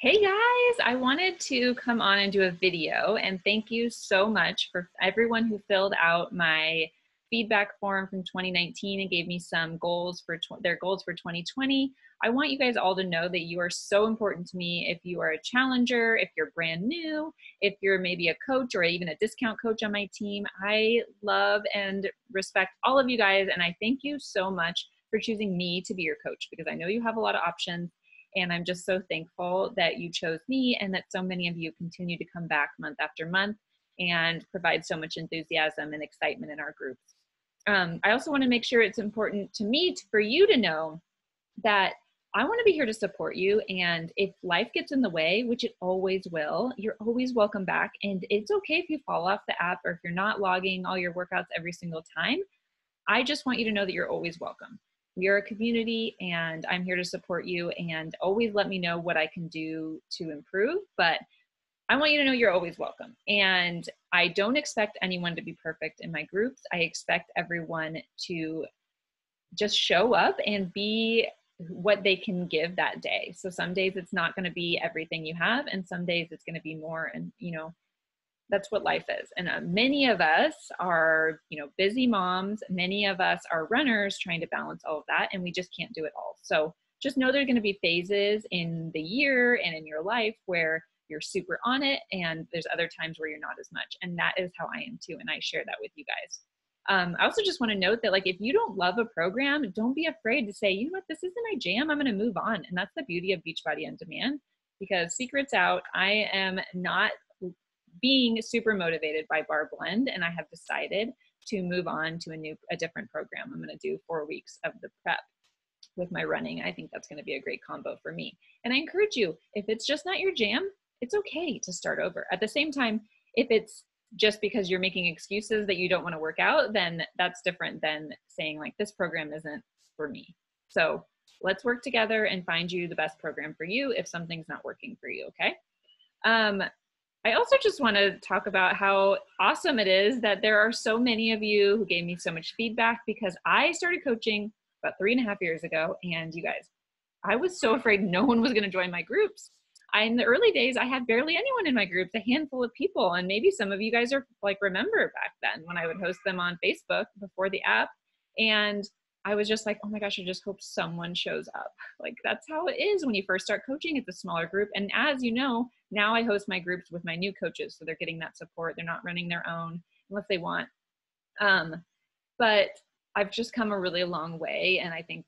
Hey guys, I wanted to come on and do a video and thank you so much for everyone who filled out my feedback form from 2019 and gave me some goals for their goals for 2020. I want you guys all to know that you are so important to me. If you are a challenger, if you're brand new, if you're maybe a coach or even a discount coach on my team, I love and respect all of you guys, and I thank you so much for choosing me to be your coach because I know you have a lot of options. And I'm just so thankful that you chose me and that so many of you continue to come back month after month and provide so much enthusiasm and excitement in our groups. I also want to make sure it's important to me for you to know that I want to be here to support you. And if life gets in the way, which it always will, you're always welcome back. And it's okay if you fall off the app or if you're not logging all your workouts every single time. I just want you to know that you're always welcome. We are a community and I'm here to support you, and always let me know what I can do to improve. But I want you to know you're always welcome. And I don't expect anyone to be perfect in my groups. I expect everyone to just show up and be what they can give that day. So some days it's not going to be everything you have, and some days it's going to be more. And, that's what life is. And many of us are, busy moms. Many of us are runners trying to balance all of that, and we just can't do it all. So just know there's going to be phases in the year and in your life where you're super on it, and there's other times where you're not as much. And that is how I am too. And I share that with you guys. I also just want to note that, if you don't love a program, don't be afraid to say, you know what, this isn't my jam. I'm going to move on. And that's the beauty of Beachbody On Demand, because secrets out, I am not being super motivated by Barre Blend, and I have decided to move on to a different program. I'm going to do 4 weeks of the prep with my running. I think that's going to be a great combo for me. And I encourage you, if it's just not your jam, it's okay to start over. At the same time, if it's just because you're making excuses that you don't want to work out, then that's different than saying this program isn't for me. So let's work together and find you the best program for you if something's not working for you, okay? I also just want to talk about how awesome it is that there are so many of you who gave me so much feedback, because I started coaching about 3.5 years ago. And you guys, I was so afraid no one was going to join my groups. In the early days, I had barely anyone in my groups, a handful of people. And maybe some of you guys are remember back then when I would host them on Facebook before the app. And I was just like, oh my gosh, I just hope someone shows up. That's how it is when you first start coaching. It's a smaller group. And as you know, now I host my groups with my new coaches. So they're getting that support. They're not running their own unless they want. But I've just come a really long way. And I think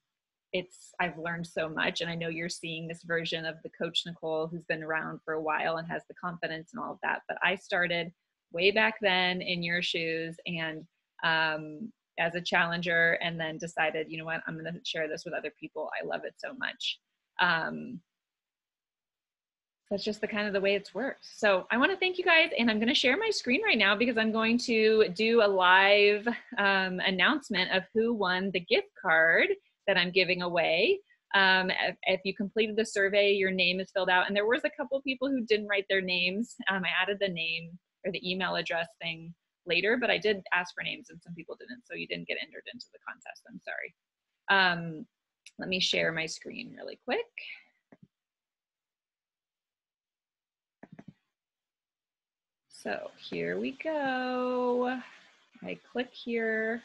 I've learned so much. And I know you're seeing this version of the Coach Nicole who's been around for a while and has the confidence and all of that. But I started way back then in your shoes, and as a challenger, and then decided, you know what, I'm going to share this with other people. I love it so much. That's just the way it's worked. So I want to thank you guys, and I'm going to share my screen right now because I'm going to do a live announcement of who won the gift card that I'm giving away. If you completed the survey, your name is filled out, and there was a couple people who didn't write their names. I added the name or the email address thing later, but I did ask for names and some people didn't, so you didn't get entered into the contest. I'm sorry. Let me share my screen really quick. So here we go. I click here,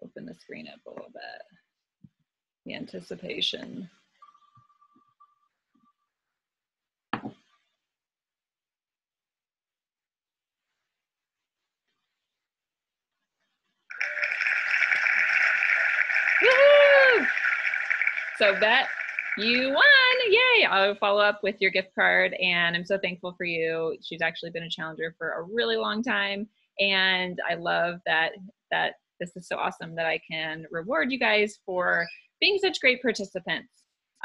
open the screen up a little bit. The anticipation. Woohoo! So Bet, you won, yay! I'll follow up with your gift card, and I'm so thankful for you. She's actually been a challenger for a really long time, and I love that this is so awesome that I can reward you guys for being such great participants.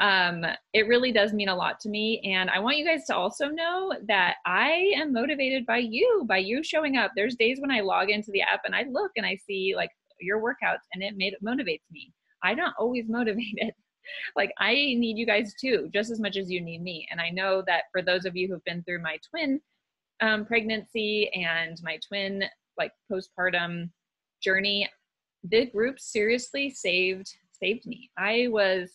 It really does mean a lot to me, and I want you guys to also know that I am motivated by you showing up. There's days when I log into the app and I look and I see your workouts, and it motivates me. I'm not always motivated. I need you guys too, just as much as you need me. And I know that for those of you who've been through my twin pregnancy and my twin postpartum journey, the group seriously saved me. I was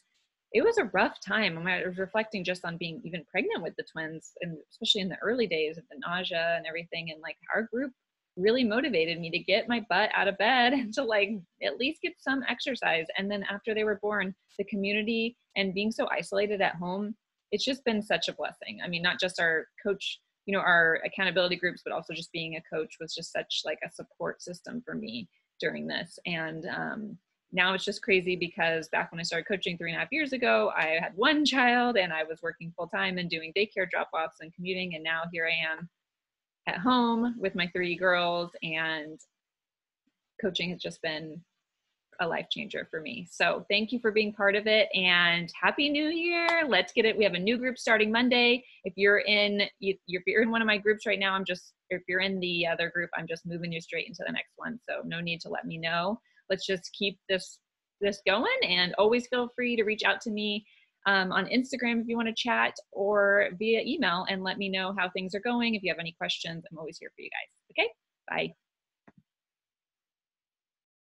it was a rough time. I was reflecting just on being even pregnant with the twins, and especially in the early days of the nausea and everything. And like our group really motivated me to get my butt out of bed and to like at least get some exercise. And then after they were born, the community and being so isolated at home, it's just been such a blessing. I mean, not just our coach, you know, our accountability groups, but also just being a coach was just such like a support system for me during this. And now it's just crazy because back when I started coaching 3.5 years ago, I had one child and I was working full time and doing daycare drop-offs and commuting. And now here I am at home with my 3 girls, and coaching has just been a life changer for me. So thank you for being part of it, and happy new year. Let's get it. We have a new group starting Monday. If you're in one of my groups right now, if you're in the other group, I'm just moving you straight into the next one. So no need to let me know. Let's just keep this going, and always feel free to reach out to me on Instagram if you want to chat, or via email and let me know how things are going. If you have any questions, I'm always here for you guys. Okay, bye.